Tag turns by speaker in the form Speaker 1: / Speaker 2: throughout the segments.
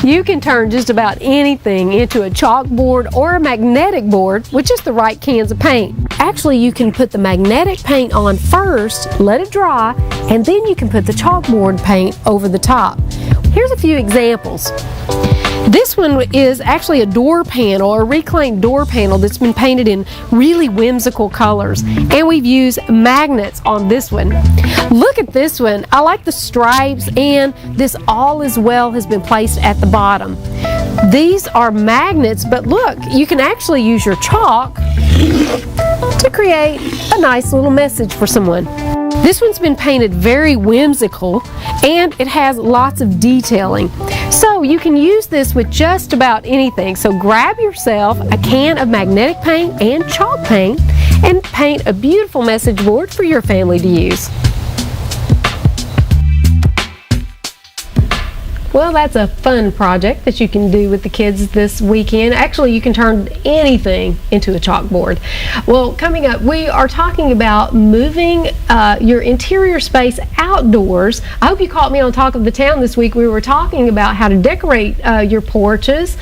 Speaker 1: You can turn just about anything into a chalkboard or a magnetic board with just the right cans of paint. Actually, you can put the magnetic paint on first, let it dry, and then you can put the chalkboard paint over the top. Here's a few examples. This one is actually a door panel, or a reclaimed door panel that's been painted in really whimsical colors. And we've used magnets on this one. Look at this one. I like the stripes, and this all is well has been placed at the bottom. These are magnets, but look, you can actually use your chalk to create a nice little message for someone. This one's been painted very whimsical, and it has lots of detailing. So you can use this with just about anything. So grab yourself a can of magnetic paint and chalk paint and paint a beautiful message board for your family to use. Well, that's a fun project that you can do with the kids this weekend. Actually, you can turn anything into a chalkboard. Well, coming up, we are talking about moving your interior space outdoors. I hope you caught me on Talk of the Town this week. We were talking about how to decorate your porches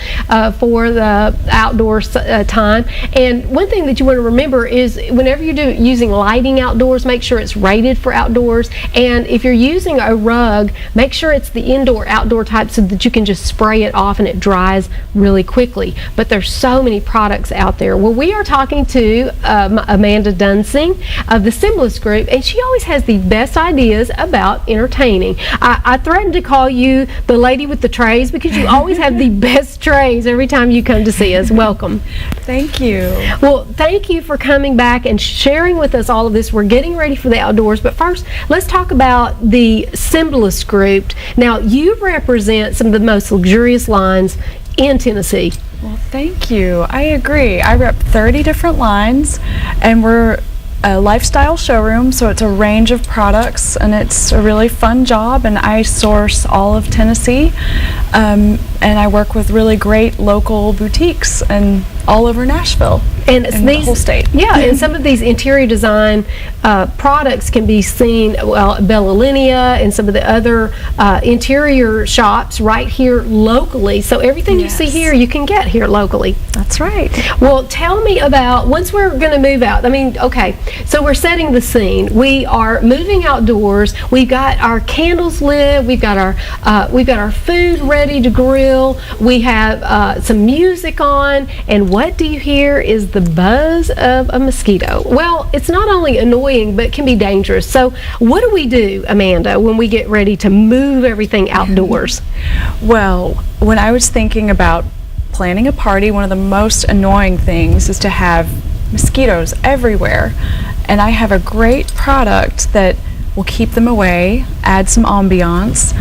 Speaker 1: for the outdoor time. And one thing that you want to remember is whenever you're using lighting outdoors, make sure it's rated for outdoors. And if you're using a rug, make sure it's the indoor-outdoor type so that you can just spray it off and it dries really quickly. But there's so many products out there. Well, we are talking to Amanda Duensing of the Simblist Group, and she always has the best ideas about entertaining. I threatened to call you the lady with the trays because you always have the best trays every time you come to see us. Welcome.
Speaker 2: Thank you.
Speaker 1: Well, thank you for coming back and sharing with us all of this. We're getting ready for the outdoors, but first let's talk about the Simblist Group. Now, you represent some of the most luxurious lines in Tennessee.
Speaker 2: Well, thank you. I agree. I rep 30 different lines, and we're a lifestyle showroom, so it's a range of products, and it's a really fun job, and I source all of Tennessee, and I work with really great local boutiques and all over Nashville and the whole state.
Speaker 1: Yeah, and some of these interior design products can be seen, well, at Bella Linea and some of the other interior shops right here locally. So everything you see here, you can get here locally.
Speaker 2: That's right.
Speaker 1: Well, tell me about, once we're going to move out, I mean, okay, so we're setting the scene. We are moving outdoors. We've got our candles lit. We've got our food ready to grill. We have some music on, and what do you hear is the buzz of a mosquito. Well, it's not only annoying, but it can be dangerous. So what do we do, Amanda, when we get ready to move everything outdoors?
Speaker 2: Well, when I was thinking about planning a party, one of the most annoying things is to have mosquitoes everywhere. And I have a great product that will keep them away, add some ambiance,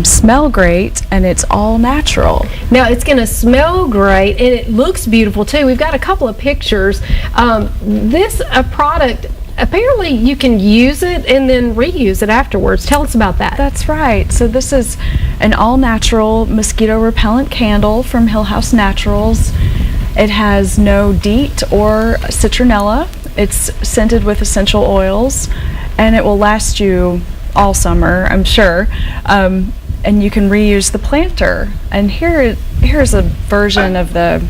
Speaker 2: smell great, and it's all natural.
Speaker 1: Now, it's going to smell great, and it looks beautiful too. We've got a couple of pictures. This product, apparently you can use it and then reuse it afterwards. Tell us about that.
Speaker 2: That's right. So this is an all-natural mosquito repellent candle from Hill House Naturals. It has no DEET or citronella. It's scented with essential oils, and it will last you all summer, I'm sure. And you can reuse the planter. And here's a version of the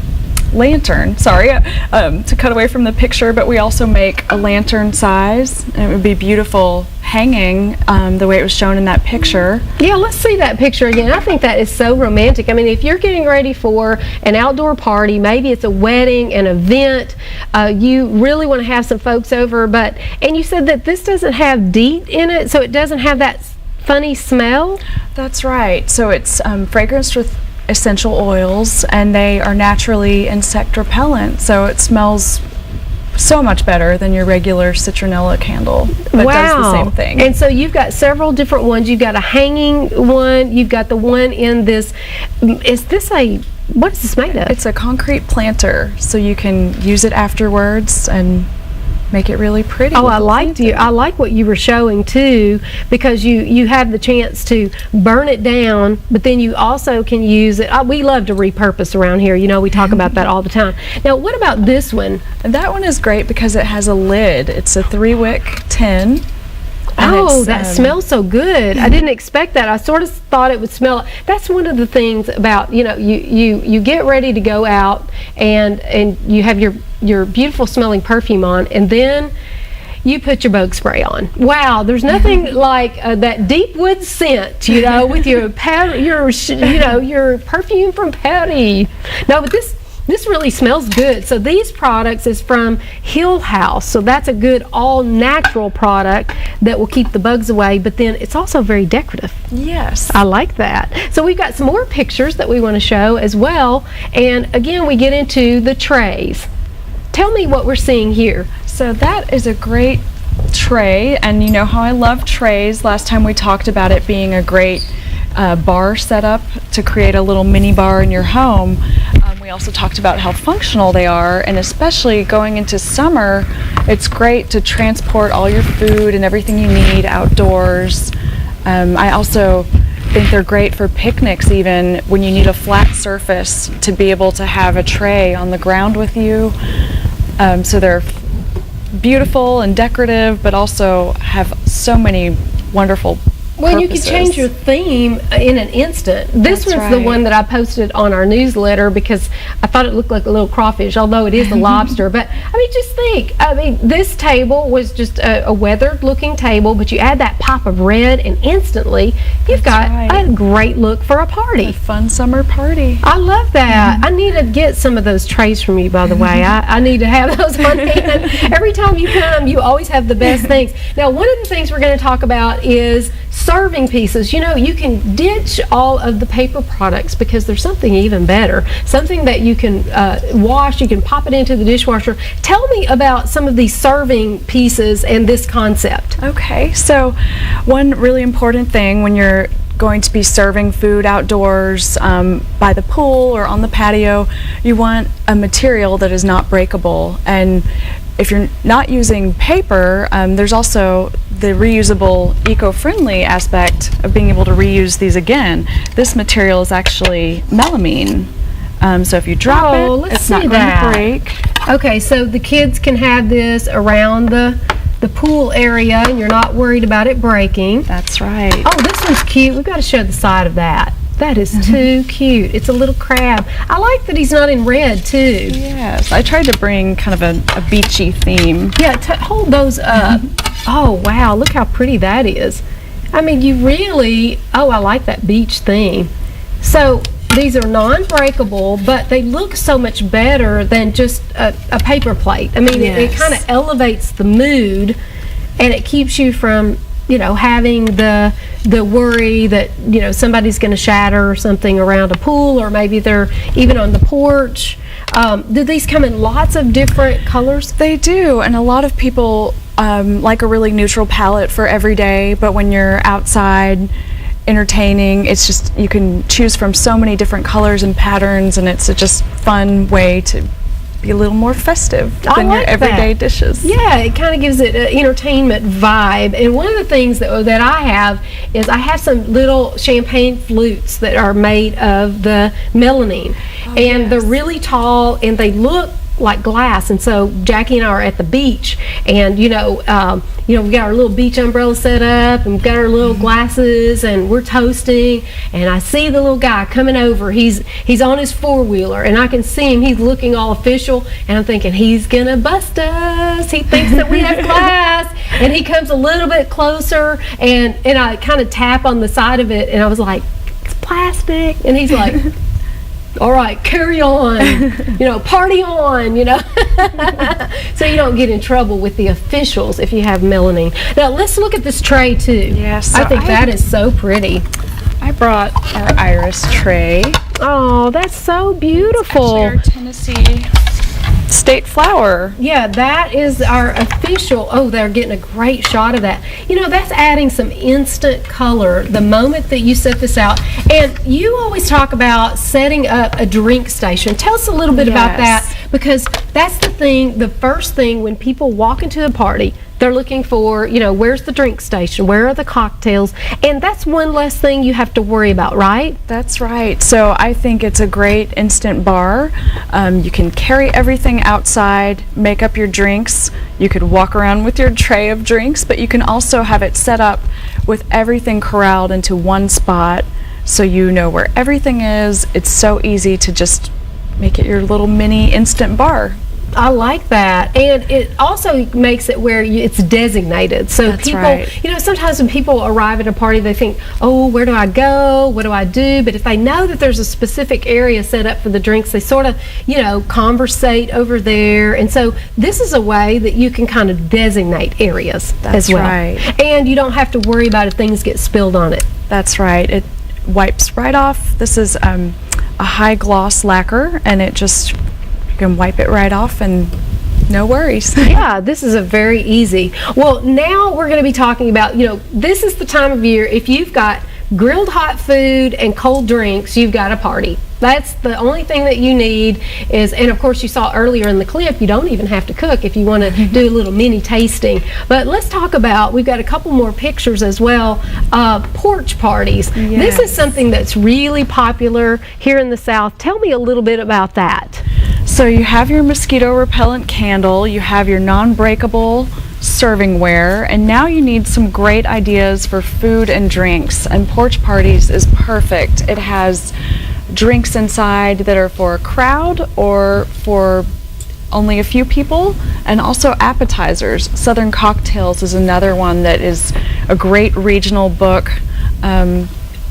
Speaker 2: lantern, sorry, to cut away from the picture, but we also make a lantern size, and it would be beautiful hanging the way it was shown in that picture.
Speaker 1: Yeah, let's see that picture again. I think that is so romantic. I mean, if you're getting ready for an outdoor party, maybe it's a wedding, an event, you really want to have some folks over, and you said that this doesn't have DEET in it, so it doesn't have that funny smell?
Speaker 2: That's right. So it's fragranced with essential oils, and they are naturally insect repellent, so it smells so much better than your regular citronella candle, but does the same thing.
Speaker 1: And so you've got several different ones. You've got a hanging one, you've got the one in this, is this what is this made of?
Speaker 2: It's a concrete planter, so you can use it afterwards and make it really pretty.
Speaker 1: Oh, I like what you were showing too, because you have the chance to burn it down, but then you also can use it. We love to repurpose around here. You know, we talk about that all the time. Now, what about this one?
Speaker 2: That one is great because it has a lid. It's a 3-wick tin. And
Speaker 1: oh, that smells so good. I didn't expect that. I sort of thought it would smell. That's one of the things about, you get ready to go out and you have your beautiful smelling perfume on, and then you put your bogue spray on. Wow, there's nothing like that deep wood scent, with your perfume from Patty. No, but this really smells good. So these products is from Hill House. So that's a good all natural product that will keep the bugs away, but then it's also very decorative.
Speaker 2: Yes.
Speaker 1: I like that. So we've got some more pictures that we want to show as well. And again, we get into the trays. Tell me what we're seeing here.
Speaker 2: So that is a great tray, and you know how I love trays. Last time we talked about it being a great bar setup to create a little mini bar in your home. We also talked about how functional they are, and especially going into summer, it's great to transport all your food and everything you need outdoors. I also think they're great for picnics, even when you need a flat surface to be able to have a tray on the ground with you. So they're beautiful and decorative, but also have so many wonderful
Speaker 1: Well, you can change your theme in an instant. This
Speaker 2: That's
Speaker 1: one's the
Speaker 2: right.
Speaker 1: one that I posted on our newsletter because I thought it looked like a little crawfish, although it is a lobster. But, just think, this table was just a weathered looking table, but you add that pop of red and instantly you've got a great look for a party.
Speaker 2: A fun summer party.
Speaker 1: I love that. I need to get some of those trays from you, by the way. I need to have those on hand. Every time you come, you always have the best things. Now, one of the things we're going to talk about is serving pieces. You can ditch all of the paper products because there's something even better. Something that you can wash, you can pop it into the dishwasher. Tell me about some of these serving pieces and this concept.
Speaker 2: Okay, so one really important thing when you're going to be serving food outdoors by the pool or on the patio, you want a material that is not breakable. And if you're not using paper, there's also the reusable, eco-friendly aspect of being able to reuse these again. This material is actually melamine. So if you drop it, it's not going to break.
Speaker 1: Okay, so the kids can have this around the pool area and you're not worried about it breaking.
Speaker 2: That's right.
Speaker 1: Oh, this one's cute. We've got to show the side of that. That is too cute. It's a little crab. I like that he's not in red, too.
Speaker 2: Yes, I tried to bring kind of a beachy theme.
Speaker 1: Yeah, hold those up. Oh, wow, look how pretty that is. You really, I like that beach theme. So these are non-breakable, but they look so much better than just a paper plate. It kind of elevates the mood, and it keeps you from having the worry that somebody's going to shatter or something around a pool, or maybe they're even on the porch. Do these come in lots of different colors?
Speaker 2: They do, and a lot of people like a really neutral palette for every day, but when you're outside entertaining, it's just, you can choose from so many different colors and patterns, and it's a just fun way to be a little more festive than your everyday dishes.
Speaker 1: Yeah, it kind of gives it an entertainment vibe. And one of the things that I have is I have some little champagne flutes that are made of the melamine. And they're really tall and they look like glass. And so Jackie and I are at the beach, and we've got our little beach umbrella set up, and we've got our little glasses, and we're toasting, and I see the little guy coming over. He's on his four-wheeler, and I can see him. He's looking all official, and I'm thinking he's gonna bust us. He thinks that we have glass, and he comes a little bit closer, and I kind of tap on the side of it, and I was like, it's plastic, and he's like, all right, carry on, party on, So you don't get in trouble with the officials if you have melamine. Now let's look at this tray too.
Speaker 2: Yes,
Speaker 1: I think that is so pretty.
Speaker 2: I brought our iris tray.
Speaker 1: Oh, that's so beautiful.
Speaker 2: Actually, our Tennessee state flower.
Speaker 1: Yeah, that is our official. Oh, they're getting a great shot of that. That's adding some instant color the moment that you set this out. And you always talk about setting up a drink station. Tell us a little bit about that, because that's the first thing when people walk into the party, They're looking for, where's the drink station? Where are the cocktails? And that's one less thing you have to worry about, right?
Speaker 2: That's right. So I think it's a great instant bar. You can carry everything outside, make up your drinks. You could walk around with your tray of drinks, but you can also have it set up with everything corralled into one spot so you know where everything is. It's so easy to just make it your little mini instant bar.
Speaker 1: I like that, and it also makes it where it's designated. So
Speaker 2: That's
Speaker 1: people,
Speaker 2: right.
Speaker 1: Sometimes when people arrive at a party, they think, "Oh, where do I go? What do I do?" But if they know that there's a specific area set up for the drinks, they sort of, conversate over there. And so this is a way that you can kind of designate areas as well.
Speaker 2: Right.
Speaker 1: And you don't have to worry about if things get spilled on it.
Speaker 2: That's right. It wipes right off. This is a high gloss lacquer, and it just can wipe it right off and no worries.
Speaker 1: Yeah, this is a very easy. Well, now we're going to be talking about, this is the time of year, if you've got grilled hot food and cold drinks, you've got a party. That's the only thing that you need is, and of course you saw earlier in the clip, you don't even have to cook if you want to do a little mini tasting. But let's talk about, we've got a couple more pictures as well, porch parties.
Speaker 2: Yes.
Speaker 1: This is something that's really popular here in the South. Tell me a little bit about that.
Speaker 2: So you have your mosquito repellent candle, you have your non-breakable servingware, and now you need some great ideas for food and drinks. And Porch Parties is perfect. It has drinks inside that are for a crowd or for only a few people, and also appetizers. Southern Cocktails is another one that is a great regional book,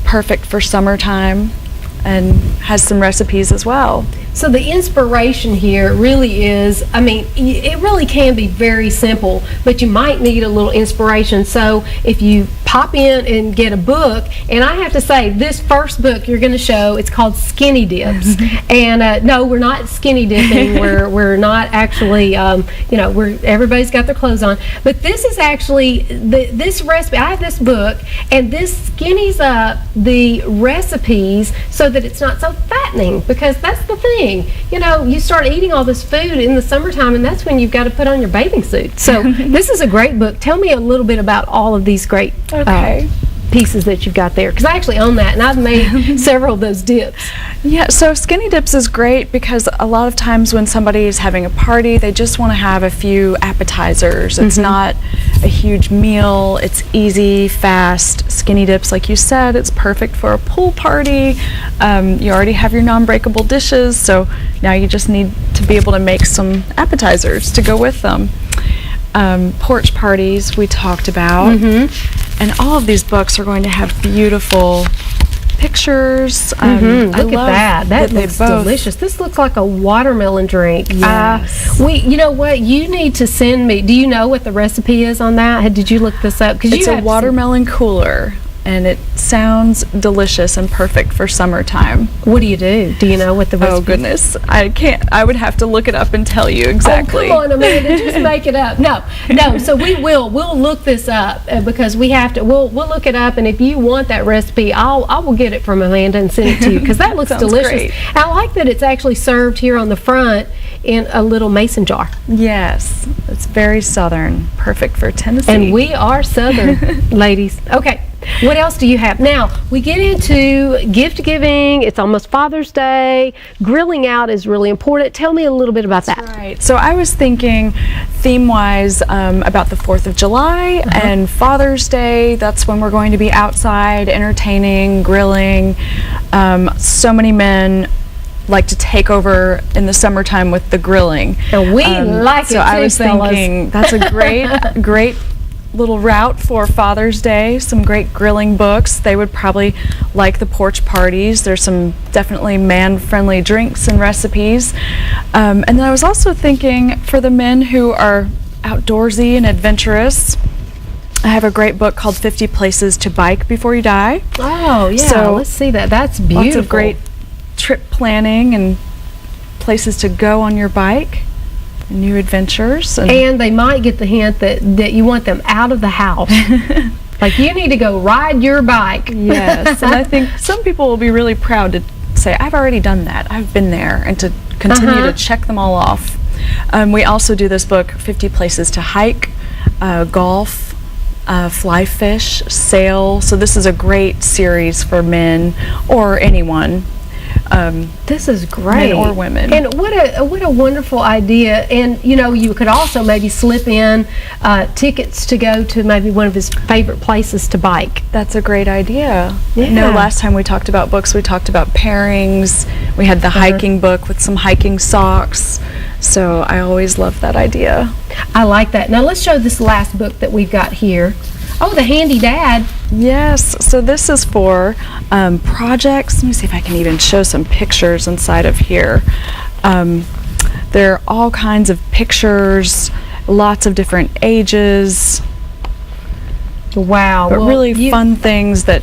Speaker 2: perfect for summertime, and has some recipes as well.
Speaker 1: So the inspiration here really is, it really can be very simple, but you might need a little inspiration. So if you pop in and get a book, and I have to say, this first book you're going to show, it's called Skinny Dips. And no, we're not skinny dipping. we're not actually, everybody's got their clothes on. But this is actually, this recipe, I have this book, and this skinnies up the recipes so that it's not so fattening, because that's the thing. You start eating all this food in the summertime, and that's when you've got to put on your bathing suit. So this is a great book. Tell me a little bit about all of these great pieces that you've got there, because I actually own that, and I've made several of those dips.
Speaker 2: Yeah, so Skinny Dips is great because a lot of times when somebody is having a party, they just want to have a few appetizers. It's not a huge meal. It's easy, fast. Skinny Dips, like you said, it's perfect for a pool party. You already have your non-breakable dishes, so now you just need to be able to make some appetizers to go with them. Porch parties we talked about, and all of these books are going to have beautiful pictures.
Speaker 1: Look at that. That looks delicious. This looks like a watermelon drink.
Speaker 2: Yes.
Speaker 1: You know what? You need to send me. Do you know what the recipe is on that? Did you look this up?
Speaker 2: It's a watermelon cooler, and it sounds delicious and perfect for summertime.
Speaker 1: What do you do? Do you know what the recipe is?
Speaker 2: Oh goodness, I can't. I would have to look it up and tell you exactly.
Speaker 1: Oh, come on, Amanda, just make it up. No. So we'll look this up because we have to. We'll look it up, and if you want that recipe, I will get it from Amanda and send it to you, because that looks delicious.
Speaker 2: Great.
Speaker 1: And I like that it's actually served here on the front in a little mason jar.
Speaker 2: Yes, it's very southern, perfect for Tennessee.
Speaker 1: And we are southern, ladies. Okay. What else do you have? Now, we get into gift giving. It's almost Father's Day. Grilling out is really important. Tell me a little bit about that.
Speaker 2: Right. So I was thinking theme-wise about the 4th of July and Father's Day. That's when we're going to be outside, entertaining, grilling. So many men like to take over in the summertime with the grilling.
Speaker 1: And we like it too,
Speaker 2: so I was
Speaker 1: fellas.
Speaker 2: thinking that's a great little route for Father's Day. Some great grilling books. They would probably like the Porch Parties. There's some definitely man-friendly drinks and recipes. And then I was also thinking for the men who are outdoorsy and adventurous, I have a great book called 50 Places to Bike Before You Die.
Speaker 1: Oh, yeah. So let's see that. That's beautiful.
Speaker 2: Lots of great trip planning and places to go on your bike. New adventures.
Speaker 1: And they might get the hint that you want them out of the house. Like, you need to go ride your bike.
Speaker 2: Yes. And I think some people will be really proud to say, I've already done that. I've been there, and to continue to check them all off. We also do this book, 50 Places to Hike. golf, fly fish, sail. So this is a great series for men or anyone.
Speaker 1: This is great.
Speaker 2: Men or women.
Speaker 1: And what a wonderful idea. And you could also maybe slip in tickets to go to maybe one of his favorite places to bike.
Speaker 2: That's a great idea.
Speaker 1: Yeah.
Speaker 2: Last time we talked about books, we talked about pairings. We had the hiking book with some hiking socks. So I always love that idea.
Speaker 1: I like that. Now let's show this last book that we've got here. Oh, the Handy Dad.
Speaker 2: Yes, so this is for projects. Let me see if I can even show some pictures inside of here. There are all kinds of pictures, lots of different ages.
Speaker 1: Wow.
Speaker 2: But really fun things that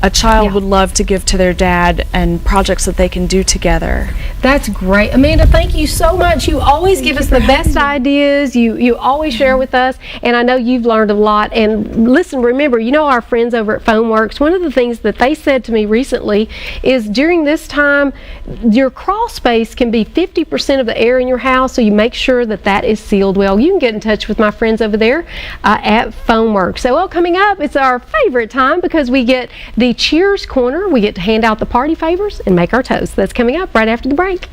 Speaker 2: a child would love to give to their dad, and projects that they can do together.
Speaker 1: That's great. Amanda, thank you so much. You always give us the best ideas. You always share with us, and I know you've learned a lot. And listen, remember, our friends over at PhoneWorks, one of the things that they said to me recently is during this time, your crawl space can be 50% of the air in your house, so you make sure that is sealed well. You can get in touch with my friends over there at PhoneWorks. So, coming up, it's our favorite time because we get the Cheers Corner. We get to hand out the party favors and make our toast. That's coming up right after the break.